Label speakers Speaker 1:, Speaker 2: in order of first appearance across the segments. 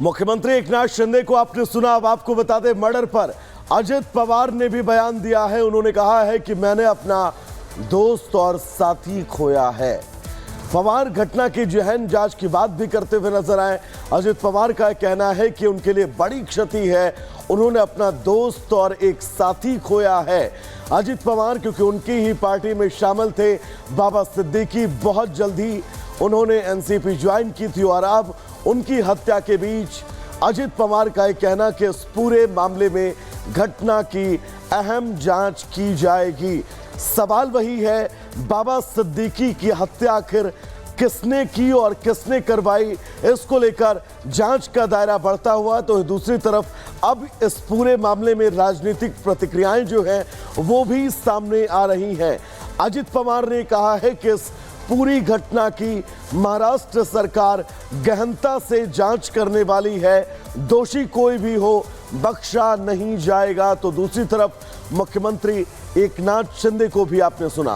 Speaker 1: मुख्यमंत्री एकनाथ शिंदे को आपने सुना। अब आपको बता दें, मर्डर पर अजित पवार ने भी बयान दिया है। उन्होंने कहा है कि मैंने अपना दोस्त और साथी खोया है। पवार घटना की गहन जांच की बात भी करते हुए नजर आए। अजित पवार का कहना है कि उनके लिए बड़ी क्षति है, उन्होंने अपना दोस्त और एक साथी खोया है। अजित पवार क्योंकि उनकी ही पार्टी में शामिल थे। बाबा सिद्दीकी बहुत जल्दी उन्होंने एनसीपी ज्वाइन की थी और अब उनकी हत्या के बीच अजित पवार का कहना कि इस पूरे मामले में घटना की अहम जांच की जाएगी। सवाल वही है, बाबा सिद्दीकी की हत्या आखिर किसने की और किसने करवाई, इसको लेकर जांच का दायरा बढ़ता हुआ। तो दूसरी तरफ अब इस पूरे मामले में राजनीतिक प्रतिक्रियाएं जो हैं वो भी सामने आ रही हैं। अजित पवार ने कहा है कि इस पूरी घटना की महाराष्ट्र सरकार गहनता से जांच करने वाली है, दोषी कोई भी हो बख्शा नहीं जाएगा। तो दूसरी तरफ मुख्यमंत्री एकनाथ शिंदे को भी आपने सुना।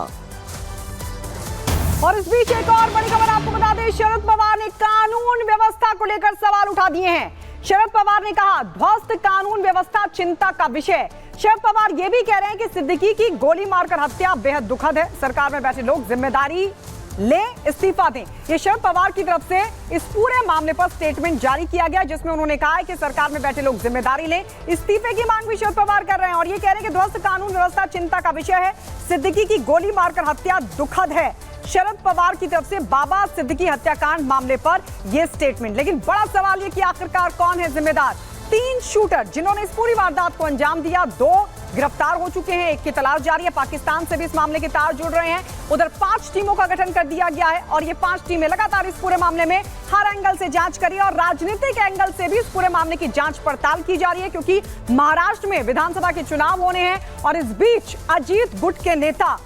Speaker 2: और इस बीच एक और बड़ी खबर आपको बता दें, शरद पवार ने कानून व्यवस्था को लेकर सवाल उठा दिए हैं। शरद पवार ने कहा, ध्वस्त कानून व्यवस्था चिंता का विषय। शरद पवार ये भी कह रहे हैं कि सिद्दीकी की गोली मारकर हत्या बेहद दुखद है, सरकार में बैठे लोग जिम्मेदारी ले, इस्तीफा दें। ये शरद पवार की तरफ से इस पूरे मामले पर स्टेटमेंट जारी किया गया, जिसमें उन्होंने कहा है कि सरकार में बैठे लोग जिम्मेदारी लें। इस्तीफे की मांग भी शरद पवार कर रहे हैं और ये कह रहे हैं कि ध्वस्त कानून व्यवस्था चिंता का विषय है, सिद्दीकी की गोली मारकर हत्या दुखद है। शरद पवार की तरफ से बाबा सिद्दीकी हत्याकांड मामले पर यह स्टेटमेंट। लेकिन बड़ा सवाल ये कि आखिरकार कौन है जिम्मेदार। 3 शूटर जिन्होंने इस पूरी वारदात को अंजाम दिया, 2 गिरफ्तार हो चुके हैं, एक की तलाश जारी है। पाकिस्तान से भी इस मामले के तार जुड़ रहे हैं। उधर 5 टीमों का गठन कर दिया गया है और ये 5 टीमें लगातार इस पूरे मामले में हर एंगल से जांच करी और राजनीतिक एंगल से भी इस पूरे मामले की जांच पड़ताल की जा रही है, क्योंकि महाराष्ट्र में विधानसभा के चुनाव होने हैं। और इस बीच अजीत गुट के नेता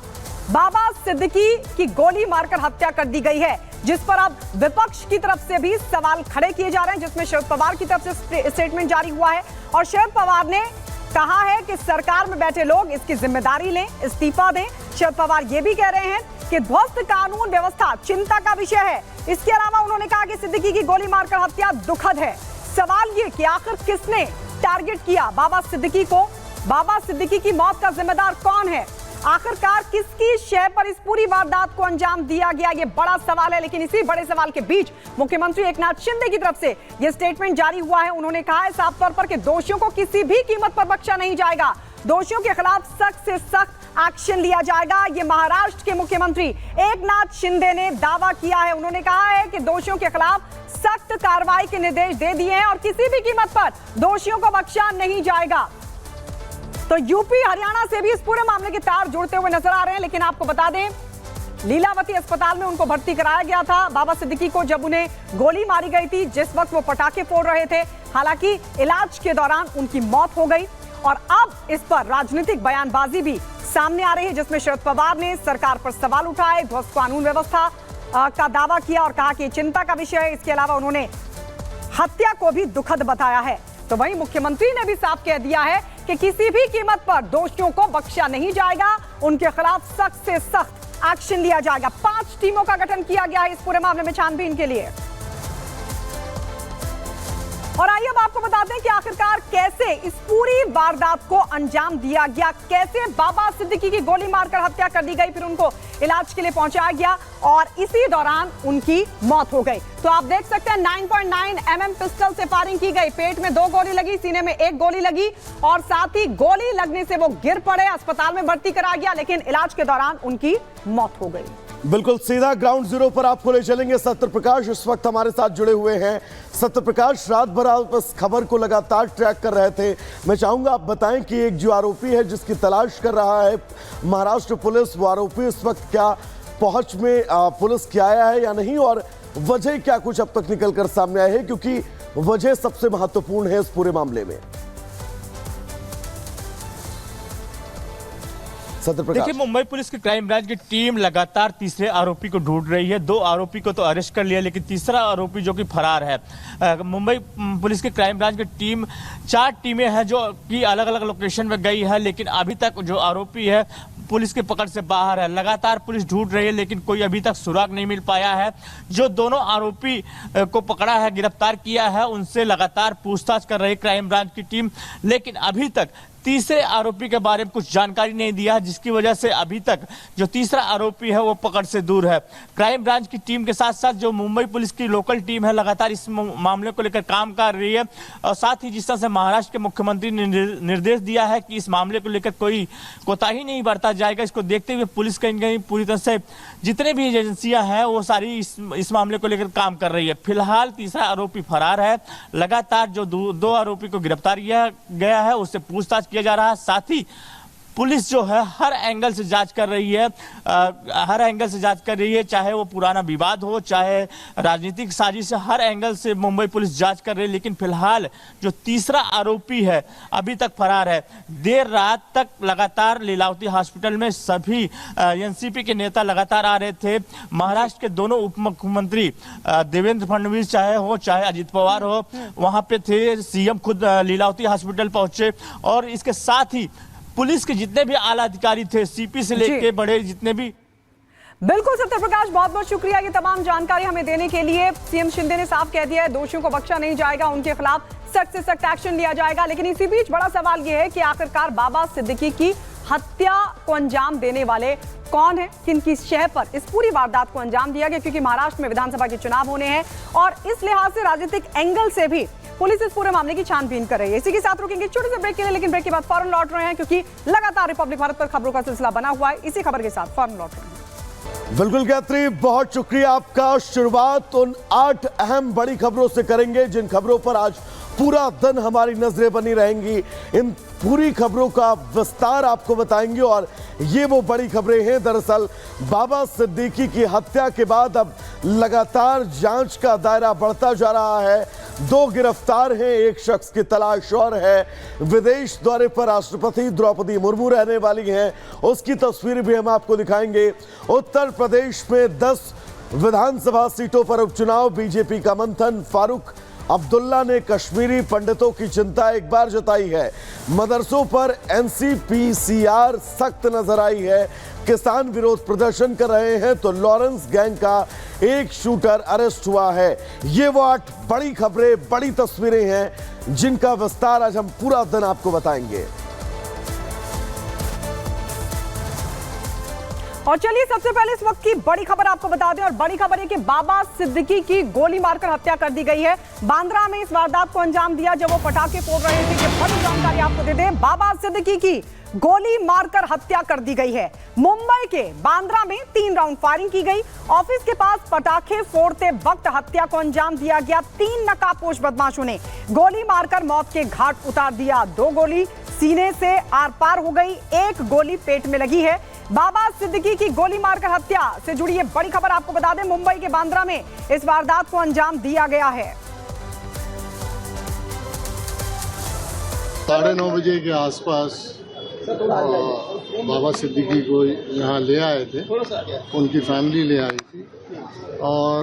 Speaker 2: बाबा सिद्दीकी की गोली मारकर हत्या कर दी गई है, जिस पर अब विपक्ष की तरफ से भी सवाल खड़े किए जा रहे हैं, जिसमें शरद पवार की तरफ से स्टेटमेंट जारी हुआ है। और शरद पवार ने कहा है कि सरकार में बैठे लोग इसकी जिम्मेदारी लें, इस्तीफा दें। शरद पवार ये भी कह रहे हैं कि ध्वस्त कानून व्यवस्था चिंता का विषय है। इसके अलावा उन्होंने कहा कि सिद्दीकी की गोली मारकर हत्या दुखद है। सवाल ये कि आखिर किसने टारगेट किया बाबा सिद्दीकी को, बाबा सिद्दीकी की मौत का जिम्मेदार कौन है, आखिरकार किसकी शय पर इस पूरी वारदात को अंजाम दिया गया, ये बड़ा सवाल है। लेकिन इसी बड़े सवाल के बीच मुख्यमंत्री एकनाथ शिंदे की तरफ से यह स्टेटमेंट जारी हुआ है। उन्होंने कहा है साफ तौर पर कि दोषियों को किसी भी कीमत पर बख्शा नहीं जाएगा, दोषियों के खिलाफ सख्त से सख्त एक्शन लिया जाएगा। ये महाराष्ट्र के मुख्यमंत्री एकनाथ शिंदे ने दावा किया है। उन्होंने कहा है कि दोषियों के खिलाफ सख्त कार्रवाई के निर्देश दे दिए हैं और किसी भी कीमत पर दोषियों को बख्शा नहीं जाएगा। तो यूपी हरियाणा से भी इस पूरे मामले के तार जुड़ते हुए नजर आ रहे हैं। लेकिन आपको बता दें, लीलावती अस्पताल में उनको भर्ती कराया गया था बाबा सिद्दीकी को, जब उन्हें गोली मारी गई थी, जिस वक्त वो पटाखे फोड़ रहे थे। हालांकि इलाज के दौरान उनकी मौत हो गई और अब इस पर राजनीतिक बयानबाजी भी सामने आ रही है, जिसमें शरद पवार ने सरकार पर सवाल उठाए, ध्वस्त कानून व्यवस्था का दावा किया और कहा कि चिंता का विषय है। इसके अलावा उन्होंने हत्या को भी दुखद बताया है। तो वहीं मुख्यमंत्री ने भी साफ कह दिया है कि किसी भी कीमत पर दोषियों को बख्शा नहीं जाएगा, उनके खिलाफ सख्त से सख्त एक्शन लिया जाएगा। 5 टीमों का गठन किया गया है इस पूरे मामले में छानबीन के लिए। और आइए अब आपको बताते हैं कि आखिरकार कैसे इस पूरी वारदात को अंजाम दिया गया, कैसे बाबा सिद्दीकी की गोली मारकर हत्या कर दी गई, फिर उनको इलाज के लिए पहुंचाया गया और इसी दौरान उनकी मौत हो गई। तो आप देख सकते हैं 9.9 mm पिस्टल से फायरिंग की गई, पेट में 2 गोली लगी, सीने में 1 गोली लगी और साथ ही गोली लगने से वो गिर पड़े, अस्पताल में भर्ती कराया गया, लेकिन इलाज के दौरान उनकी मौत हो गई।
Speaker 1: बिल्कुल सीधा ग्राउंड जीरो पर आपको ले चलेंगे। सत्य प्रकाश इस वक्त हमारे साथ जुड़े हुए हैं। सत्य प्रकाश, रात भर आप इस खबर को लगातार ट्रैक कर रहे थे। मैं चाहूंगा आप बताएं कि एक जो आरोपी है जिसकी तलाश कर रहा है महाराष्ट्र पुलिस, वो आरोपी इस वक्त क्या पहुंच में पुलिस के आया है या नहीं, और वजह क्या कुछ अब तक निकल कर सामने आए हैं, क्योंकि वजह सबसे महत्वपूर्ण है इस पूरे मामले में।
Speaker 3: देखिए, मुंबई पुलिस की क्राइम ब्रांच की टीम लगातार तीसरे आरोपी को ढूंढ रही है। 2 आरोपी को तो अरेस्ट कर लिया, लेकिन तीसरा आरोपी जो कि फरार है। मुंबई पुलिस की क्राइम ब्रांच की टीम 4 टीमें हैं जो कि अलग अलग लोकेशन में गई है, लेकिन अभी तक जो आरोपी है पुलिस के पकड़ से बाहर है। लगातार पुलिस ढूंढ रही है लेकिन कोई अभी तक सुराग नहीं मिल पाया है। जो दोनों आरोपी को पकड़ा है, गिरफ्तार किया है, उनसे लगातार पूछताछ कर रही क्राइम ब्रांच की टीम, लेकिन अभी तक तीसरे आरोपी के बारे में कुछ जानकारी नहीं दिया, जिसकी वजह से अभी तक जो तीसरा आरोपी है वो पकड़ से दूर है। क्राइम ब्रांच की टीम के साथ साथ जो मुंबई पुलिस की लोकल टीम है लगातार इस मामले को लेकर काम कर रही है और साथ ही जिस तरह से महाराष्ट्र के मुख्यमंत्री ने निर्देश दिया है कि इस मामले को लेकर कोई कोताही नहीं बरता जाएगा, इसको देखते हुए पुलिस कहीं कहीं पूरी तरह से जितने भी एजेंसियां हैं वो सारी इस मामले को लेकर काम कर रही है। फिलहाल तीसरा आरोपी फरार है। लगातार जो दो आरोपी को गिरफ्तार किया गया है उससे पूछताछ किया जा रहा है। साथ ही पुलिस जो है हर एंगल से जांच कर रही है, चाहे वो पुराना विवाद हो, चाहे राजनीतिक साजिश, हर एंगल से मुंबई पुलिस जांच कर रही है। लेकिन फिलहाल जो तीसरा आरोपी है अभी तक फरार है। देर रात तक लगातार लीलावती हॉस्पिटल में सभी एनसीपी के नेता लगातार आ रहे थे। महाराष्ट्र के दोनों उप मुख्यमंत्री देवेंद्र फडणवीस चाहे अजित पवार हो, वहां पे थे। सीएम खुद लीलावती हॉस्पिटल पहुंचे और इसके साथ ही पुलिस के जितने भी आला अधिकारी थे, सीपी से लेके बड़े जितने भी।
Speaker 2: बिल्कुल सत्य प्रकाश, बहुत बहुत शुक्रिया ये तमाम जानकारी हमें देने के लिए। सीएम शिंदे ने साफ कह दिया है दोषियों को बख्शा नहीं जाएगा, उनके खिलाफ सख्त से सख्त एक्शन लिया जाएगा। लेकिन इसी बीच बड़ा सवाल यह है कि आखिरकार बाबा सिद्दीकी की हत्या को अंजाम देने वाले कौन है, किनकी शह पर इस पूरी वारदात को अंजाम दिया गया, क्योंकि महाराष्ट्र में विधानसभा के चुनाव होने हैं और इस लिहाज से राजनीतिक एंगल से भी पुलिस इस पूरे मामले की छानबीन कर रही है। इसी के साथ रुकेंगे छोटे से ब्रेक के लिए, लेकिन ब्रेक के बाद फौरन लौट रहे हैं क्योंकि लगातार रिपब्लिक भारत पर खबरों का सिलसिला बना हुआ है। इसी खबर के साथ फौरन लौट रहे हैं।
Speaker 1: बिल्कुल गायत्री, बहुत शुक्रिया आपका। शुरुआत उन 8 अहम बड़ी खबरों से करेंगे जिन खबरों पर आज पूरा दिन हमारी नजरें बनी रहेंगी। इन पूरी खबरों का विस्तार आपको बताएंगे और ये वो बड़ी खबरें हैं। दरअसल बाबा सिद्दीकी की हत्या के बाद अब लगातार जांच का दायरा बढ़ता जा रहा है। 2 गिरफ्तार हैं, एक शख्स की तलाश और है। विदेश दौरे पर राष्ट्रपति द्रौपदी मुर्मू रहने वाली हैं, उसकी तस्वीर भी हम आपको दिखाएंगे। उत्तर प्रदेश में 10 विधानसभा सीटों पर उपचुनाव, बीजेपी का मंथन। फारूक अब्दुल्ला ने कश्मीरी पंडितों की चिंता एक बार जताई है। मदरसों पर एनसीपीसीआर सख्त नजर आई है। किसान विरोध प्रदर्शन कर रहे हैं तो लॉरेंस गैंग का एक शूटर अरेस्ट हुआ है। ये वो 8 बड़ी खबरें, बड़ी तस्वीरें हैं जिनका विस्तार आज हम पूरा दिन आपको बताएंगे।
Speaker 2: और चलिए सबसे पहले इस वक्त की बड़ी खबर आपको बता दें, और बड़ी खबर है कि बाबा सिद्दीकी की गोली मारकर हत्या कर दी गई है। बांद्रा में इस वारदात को अंजाम दिया जब वो पटाखे फोड़ रहे थे। ये बड़ी जानकारी आपको दे दें, बाबा सिद्दीकी की गोली मारकर हत्या कर दी गई है। मुंबई के बांद्रा में 3 राउंड फायरिंग की गई। ऑफिस के पास पटाखे फोड़ते वक्त हत्या को अंजाम दिया गया। 3 नकाबपोश बदमाशों ने गोली मारकर मौत के घाट उतार दिया। 2 गोली सीने से आर पार हो गई, 1 गोली पेट में लगी है। बाबा सिद्दीकी की गोली मारकर हत्या से जुड़ी ये बड़ी खबर आपको बता दें, मुंबई के बांद्रा में इस वारदात को अंजाम दिया गया है।
Speaker 4: 9:30 बजे के आसपास बाबा सिद्दीकी को यहाँ ले आए थे, उनकी फैमिली ले आई थी और